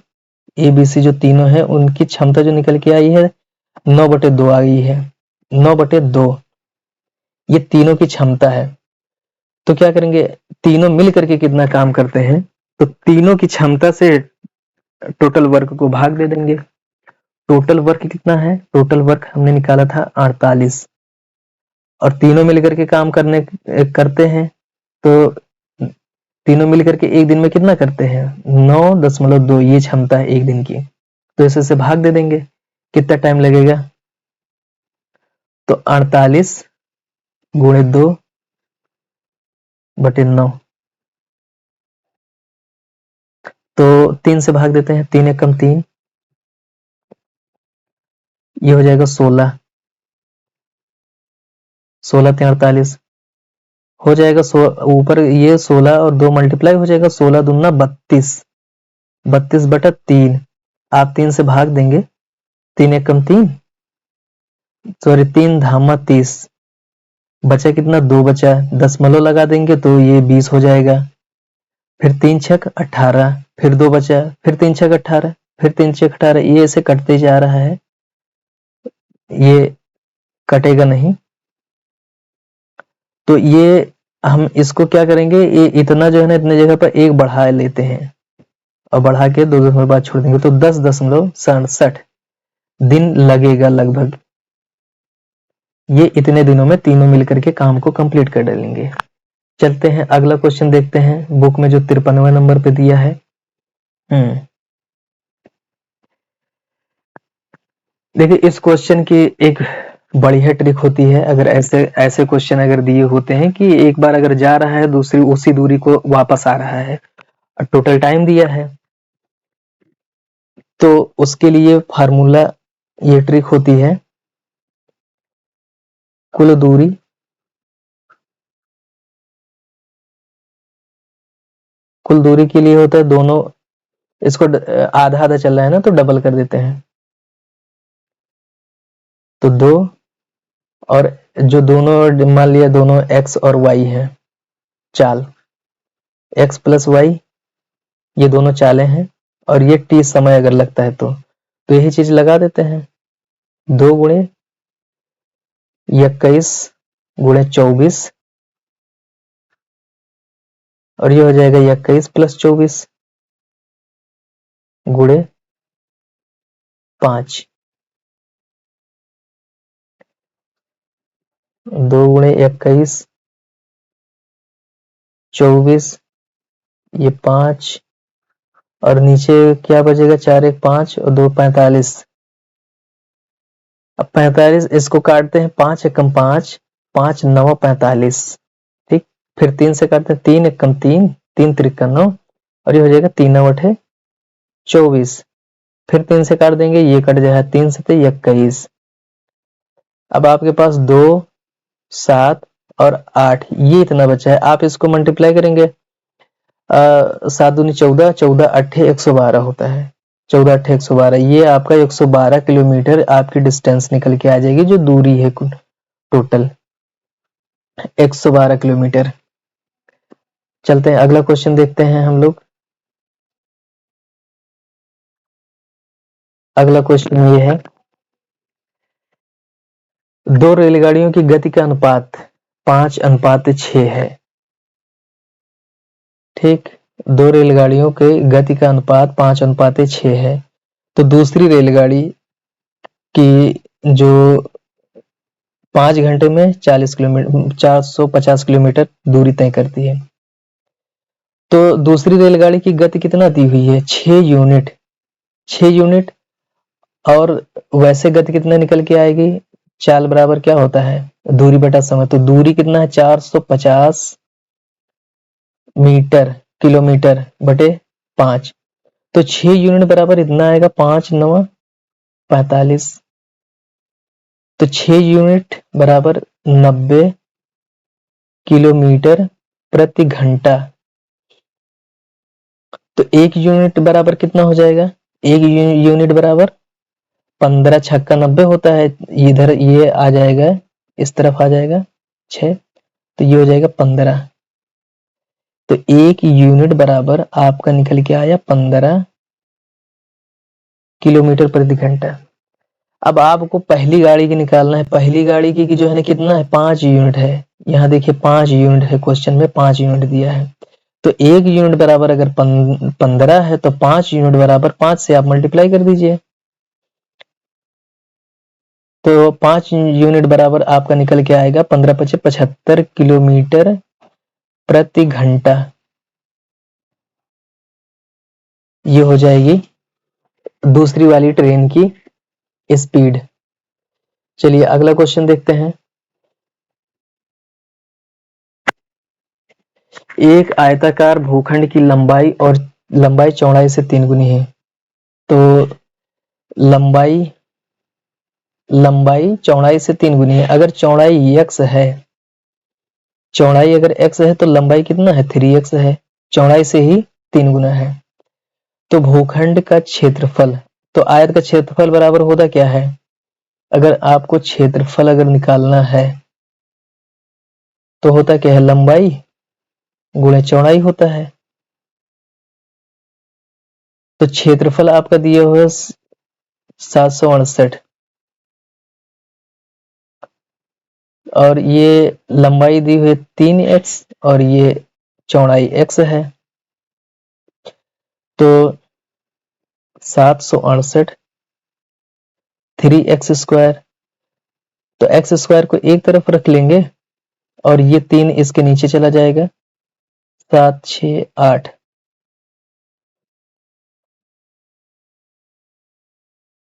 Speaker 1: ए बी सी जो तीनों है उनकी क्षमता जो निकल के आई है 9/2 आ गई है, 9/2 ये तीनों की क्षमता है। तो क्या करेंगे, तीनों मिल करके कितना काम करते हैं, तो तीनों की क्षमता से टोटल वर्क को भाग दे देंगे। टोटल वर्क कितना है, टोटल वर्क हमने निकाला था 48, और तीनों मिलकर के काम करते हैं। तो तीनों मिलकर के एक दिन में कितना करते हैं, 9.2 ये क्षमता है एक दिन की। तो इसे से भाग दे देंगे, कितना टाइम लगेगा, तो 48 गुणे 2/9। तो 3 से भाग देते हैं, 3 एकम 3, ये हो जाएगा 16, 16 3 48 हो जाएगा। ऊपर ये 16 और 2 मल्टीप्लाई हो जाएगा, 16 दूना 32, 32/3। आप 3 से भाग देंगे, 3 एकम 3, सॉरी 3 धामा 30, बचा कितना, 2 बचा, दशमलव लगा देंगे तो ये 20 हो जाएगा। फिर 3 छक 18, फिर 2 बचा, फिर 3 छक 18, फिर 3 छक 18, ये ऐसे कटते जा रहा है, ये कटेगा नहीं। तो ये हम इसको क्या करेंगे, ये इतना जो है ना, इतने जगह पर एक बढ़ा लेते हैं और बढ़ा के 2 दशमलव बाद छोड़ देंगे, तो 10.67 दिन लगेगा लगभग। ये इतने दिनों में तीनों मिलकर के काम को कंप्लीट कर डालेंगे। चलते हैं अगला क्वेश्चन देखते हैं, बुक में जो 53वें नंबर पे दिया है। देखिए इस क्वेश्चन की एक बढ़िया ट्रिक होती है। अगर ऐसे क्वेश्चन अगर दिए होते हैं कि एक बार अगर जा रहा है, दूसरी उसी दूरी को वापस आ रहा है, और टोटल टाइम दिया है, तो उसके लिए फार्मूला, ये ट्रिक होती है, कुल दूरी के लिए होता है दोनों, इसको आधा आधा चल रहा है ना, तो डबल कर देते हैं, तो 2, और जो दोनों मान लिया दोनों x और y है, चाल x प्लस y, ये दोनों चालें हैं, और ये t समय अगर लगता है तो यही चीज लगा देते हैं, 2 गुणे 21 गुणे 24, और ये हो जाएगा 21 प्लस 24 गुणे 5, 2 गुणे 21 24, ये 5, और नीचे क्या बचेगा, 4 1 5 और 2 45। अब 45 इसको काटते हैं, 5 एकम 5, 5 9 45, ठीक। फिर 3 से काटते हैं, 3 एकम 3, 3 त्रिका 9, और ये हो जाएगा 3 9 8 24। फिर 3 से काट देंगे, ये कट जाएगा, 3 से 21। अब आपके पास 2 7 और 8, ये इतना बचा है। आप इसको मल्टीप्लाई करेंगे, 7 दूनी 14, 14 8 112 होता है, 14 8 112, ये आपका 112 किलोमीटर आपकी डिस्टेंस निकल के आ जाएगी, जो दूरी है टोटल 112 किलोमीटर। चलते हैं अगला क्वेश्चन देखते हैं हम लोग। अगला क्वेश्चन ये है, 2 रेलगाड़ियों की गति का अनुपात 5:6 है, ठीक। 2 रेलगाड़ियों के गति का अनुपात 5:6 है। तो दूसरी रेलगाड़ी की जो 5 घंटे में 40 किलोमीटर 450 किलोमीटर दूरी तय करती है, तो दूसरी रेलगाड़ी की गति कितना दी हुई है, 6 यूनिट, 6 यूनिट। और वैसे गति कितना निकल के आएगी, चाल बराबर क्या होता है, दूरी बटा समय। तो दूरी कितना है, 450 मीटर, किलोमीटर बटे 5। तो 6 यूनिट बराबर इतना आएगा, 5 9 45। तो 6 यूनिट बराबर 90 किलोमीटर प्रति घंटा। तो 1 यूनिट बराबर कितना हो जाएगा, 1 यूनिट बराबर 15 छक्का 90 होता है, इधर ये आ जाएगा, इस तरफ आ जाएगा 6, तो ये हो जाएगा 15। तो 1 यूनिट बराबर आपका निकल के आया 15 किलोमीटर प्रति घंटा। अब आपको पहली गाड़ी की निकालना है। पहली गाड़ी की जो है ना कितना है, 5 यूनिट है। यहाँ देखिए 5 यूनिट है, क्वेश्चन में 5 यूनिट दिया है। तो 1 यूनिट बराबर अगर 15 है तो 5 यूनिट बराबर 5 से आप मल्टीप्लाई कर दीजिए। तो 5 यूनिट बराबर आपका निकल के आएगा 15 × 5 = 75 किलोमीटर प्रति घंटा। ये हो जाएगी दूसरी वाली ट्रेन की स्पीड। चलिए अगला क्वेश्चन देखते हैं। एक आयताकार भूखंड की लंबाई चौड़ाई से 3 गुनी है। तो लंबाई चौड़ाई से 3 गुनी है। अगर चौड़ाई x है, चौड़ाई अगर x है तो लंबाई कितना है, 3x है, चौड़ाई से ही 3 गुना है। तो भूखंड का क्षेत्रफल, तो आयत का क्षेत्रफल बराबर होता क्या है, अगर आपको क्षेत्रफल अगर निकालना है तो होता क्या है, लंबाई गुणे चौड़ाई होता है। तो क्षेत्रफल आपका दिया हुआ 768 और ये लंबाई दी हुई 3x और ये चौड़ाई x है। तो 768 3x², तो x² को एक तरफ रख लेंगे और ये 3 इसके नीचे चला जाएगा, 7 6 8।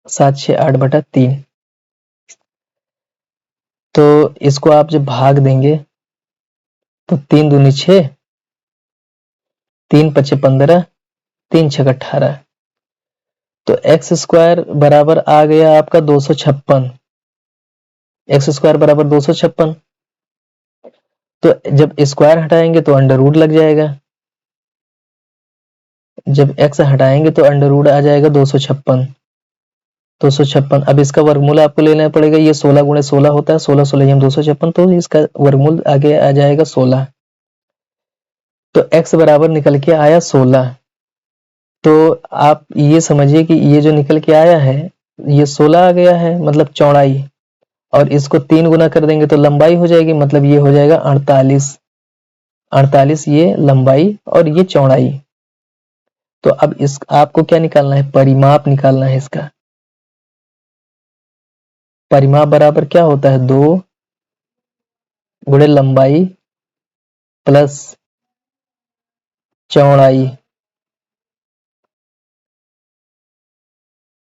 Speaker 1: सात 6 8 बटा 3। तो इसको आप जब भाग देंगे तो 3 दूनी 6, 3 × 5 = 15, 3 × 6 = 18। तो x² बराबर आ गया आपका 256। x² बराबर 256। तो जब स्क्वायर हटाएंगे तो अंडर रूट लग जाएगा, जब x हटाएंगे तो अंडर रूट आ जाएगा 256। 256। अब इसका वर्गमूल आपको लेना पड़ेगा, ये 16 × 16 होता है, 16 16 हम 256, तो इसका वर्गमूल आगे आ जाएगा 16। तो x बराबर निकल के आया 16। तो आप ये समझिए कि ये जो निकल के आया है ये 16 आ गया है, मतलब चौड़ाई, और इसको 3 गुना कर देंगे तो लंबाई हो जाएगी, मतलब ये हो जाएगा 48। 48 ये लंबाई और ये चौड़ाई। तो अब इस आपको क्या निकालना है, परिमाप निकालना है इसका। परिमाप बराबर क्या होता है, 2 गुणे लंबाई प्लस चौड़ाई।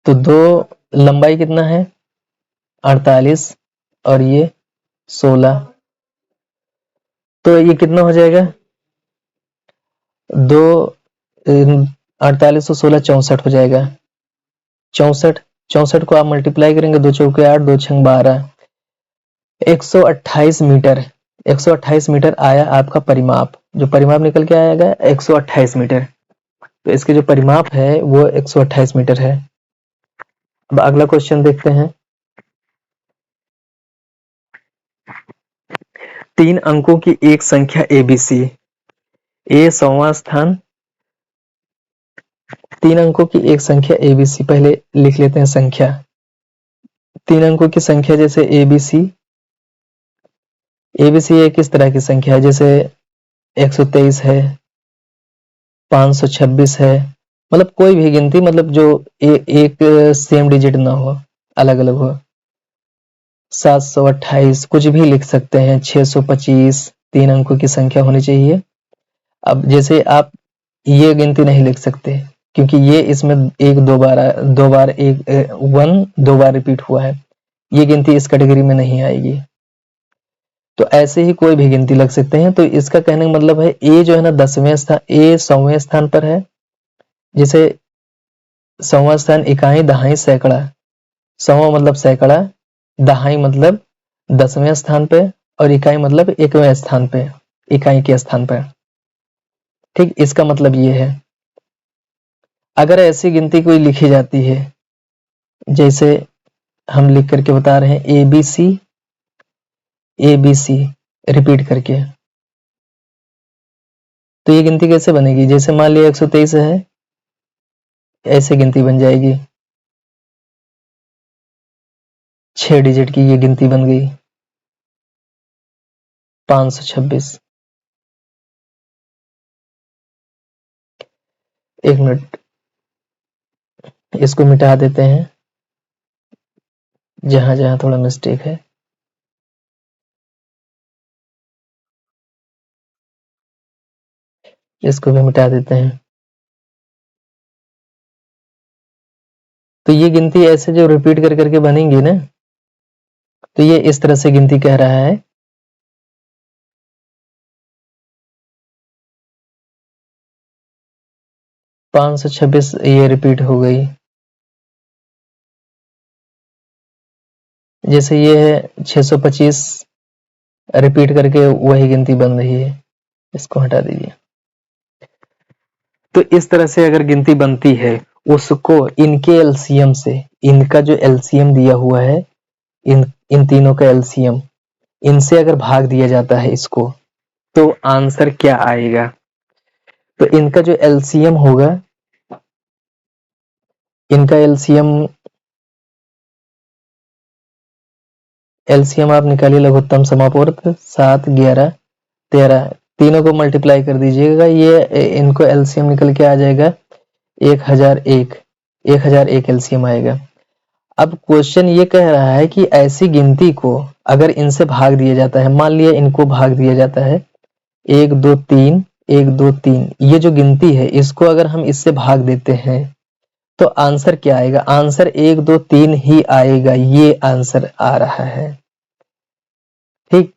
Speaker 1: तो 2 लंबाई कितना है 48 और ये 16, तो ये कितना हो जाएगा, 2 48 और 16 64 हो जाएगा। 64 को आप मल्टीप्लाई करेंगे, 2 चौके 8, 2 छंग 12, 128 मीटर। 128 मीटर आया आपका परिमाप, जो परिमाप निकल के आएगा 128 मीटर। तो इसके जो परिमाप है वो 128 मीटर है। अब अगला क्वेश्चन देखते हैं। 3 अंकों की एक संख्या ABC, ए 100वां स्थान। 3 अंकों की एक संख्या ABC, पहले लिख लेते हैं संख्या। 3 अंकों की संख्या जैसे ABC एक किस तरह की संख्या है, जैसे 123 है, 526 है, मतलब कोई भी गिनती, मतलब जो एक सेम डिजिट ना हो, अलग अलग हो। 728 कुछ भी लिख सकते हैं, 625 3 अंकों की संख्या होनी चाहिए। अब जैसे आप ये गिनती नहीं लिख सकते, क्योंकि ये इसमें दो बार एक 1 2 बार रिपीट हुआ है, ये गिनती इस कैटेगरी में नहीं आएगी। तो ऐसे ही कोई भी गिनती लग सकते हैं। तो इसका कहने का मतलब है ए जो है ना 10वें स्थान, ए 100वें स्थान पर है, जिसे 100वां स्थान इकाई दहाई सैकड़ा, 100वां मतलब सैकड़ा, दहाई मतलब 10वें स्थान पे, और इकाई मतलब 1वें स्थान पे, इकाई के स्थान पर। ठीक, इसका मतलब ये है। अगर ऐसी गिनती कोई लिखी जाती है, जैसे हम लिख करके बता रहे हैं ए बी सी रिपीट करके, तो ये गिनती कैसे बनेगी? जैसे मान लिया 123 है, ऐसे गिनती बन जाएगी, 6 डिजिट की ये गिनती बन गई 526। एक मिनट, इसको मिटा देते हैं जहां जहां थोड़ा मिस्टेक है। इसको भी मिटा देते हैं। तो ये गिनती ऐसे जो रिपीट कर करके बनेंगी ना, तो ये इस तरह से गिनती कह रहा है। पाँच सौ 26 ये रिपीट हो गई। जैसे ये है 625 रिपीट करके वही गिनती बन रही है, इसको हटा दीजिए। तो इस तरह से अगर गिनती बनती है, उसको इनके एलसीएम से, इनका जो एलसीएम दिया हुआ है, इन तीनों का एलसीएम, इनसे अगर भाग दिया जाता है इसको, तो आंसर क्या आएगा? तो इनका जो एलसीएम होगा, इनका एलसीएम आप निकालिए, लघुत्तम समापवर्त 7 11 13, तीनों को मल्टीप्लाई कर दीजिएगा, ये इनको एलसीएम निकल के आ जाएगा 1001 एलसीएम आएगा। अब क्वेश्चन ये कह रहा है कि ऐसी गिनती को अगर इनसे भाग दिया जाता है, मान लिया इनको भाग दिया जाता है 1 2 3 1 2 3, ये जो गिनती है इसको अगर हम इससे भाग देते हैं तो आंसर क्या आएगा? आंसर 1 2 3 ही आएगा, ये आंसर आ रहा है। ठीक,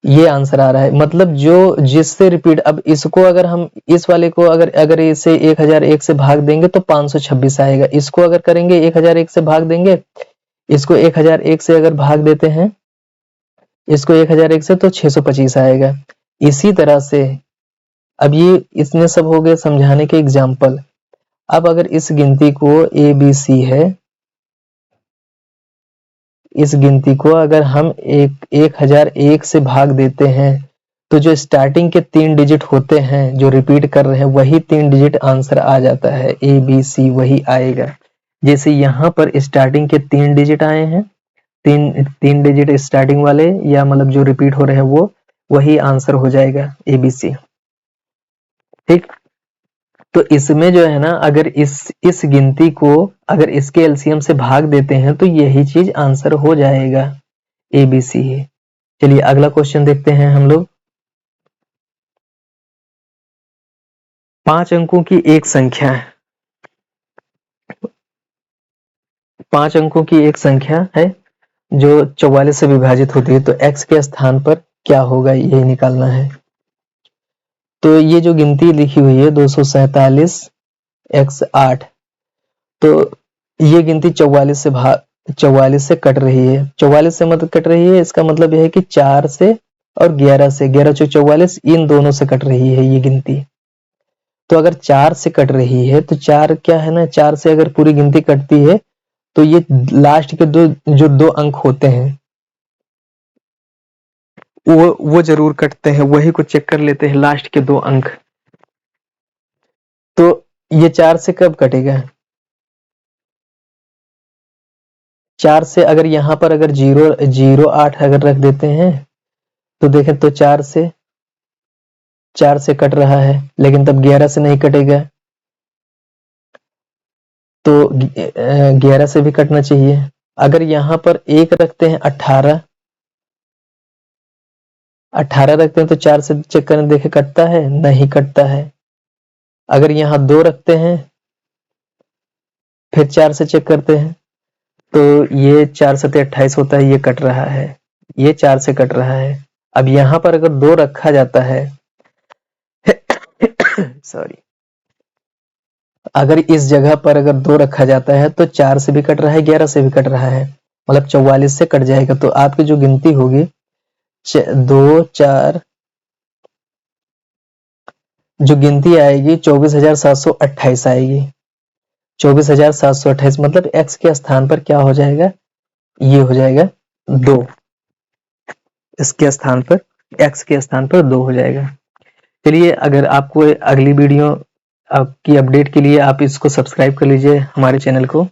Speaker 1: ये आंसर आ रहा है। मतलब जो जिससे रिपीट, अब इसको अगर हम इस वाले को अगर इसे 1001 से भाग देंगे तो 526 आएगा। इसको अगर करेंगे 1001 से भाग देंगे, इसको 1001 से अगर भाग देते हैं, इसको 1001 से तो 625 आएगा। इसी तरह से अब ये इसमें सब हो गए समझाने के एग्जाम्पल। अब अगर इस गिनती को ABC है, इस गिनती को अगर हम 1001 से भाग देते हैं, तो जो स्टार्टिंग के 3 डिजिट होते हैं जो रिपीट कर रहे हैं, वही 3 डिजिट आंसर आ जाता है, ABC वही आएगा। जैसे यहाँ पर स्टार्टिंग के 3 डिजिट आए हैं, तीन डिजिट स्टार्टिंग वाले, या मतलब जो रिपीट हो रहे हैं वो, वही आंसर हो जाएगा ABC। ठीक, तो इसमें जो है ना, अगर इस गिनती को अगर इसके एलसीएम से भाग देते हैं तो यही चीज आंसर हो जाएगा, ABC है। चलिए अगला क्वेश्चन देखते हैं हम लोग। 5 अंकों की एक संख्या, 5 अंकों की एक संख्या है जो 44 से विभाजित होती है, तो x के स्थान पर क्या होगा, यही निकालना है। तो ये जो गिनती लिखी हुई है 247 x 8, तो ये गिनती 44 से कट रही है। 44 से मतलब कट रही है, इसका मतलब यह है कि 4 से और 11 से, 11 चौक 44, इन दोनों से कट रही है ये गिनती। तो अगर 4 से कट रही है तो 4 क्या है ना, 4 से अगर पूरी गिनती कटती है तो ये लास्ट के जो दो अंक होते हैं वो जरूर कटते हैं, वही को चेक कर लेते हैं, लास्ट के 2 अंक। तो ये 4 से कब कटेगा? 4 से अगर यहाँ पर अगर 0.08 अगर रख देते हैं तो देखें तो 4 से कट रहा है, लेकिन तब 11 से नहीं कटेगा, तो 11 से भी कटना चाहिए। अगर यहाँ पर 1 रखते हैं, 18 रखते हैं तो 4 से चेक करें, देखें कटता है, नहीं कटता है। अगर यहाँ 2 रखते हैं, फिर 4 से चेक करते हैं, तो ये 4 सते 28 होता है, ये कट रहा है, ये 4 से कट रहा है। अब यहाँ पर अगर 2 रखा जाता है सॉरी, अगर इस जगह पर अगर 2 रखा जाता है तो 4 से भी कट रहा है, 11 से भी कट रहा है, मतलब 44 से कट जाएगा। तो आपकी जो गिनती होगी 2 4, जो गिनती आएगी 24,728 आएगी। 24,728 मतलब x के स्थान पर क्या हो जाएगा, ये हो जाएगा 2। इसके स्थान पर, x के स्थान पर 2 हो जाएगा। चलिए, अगर आपको अगली वीडियो की अपडेट के लिए आप इसको सब्सक्राइब कर लीजिए हमारे चैनल को।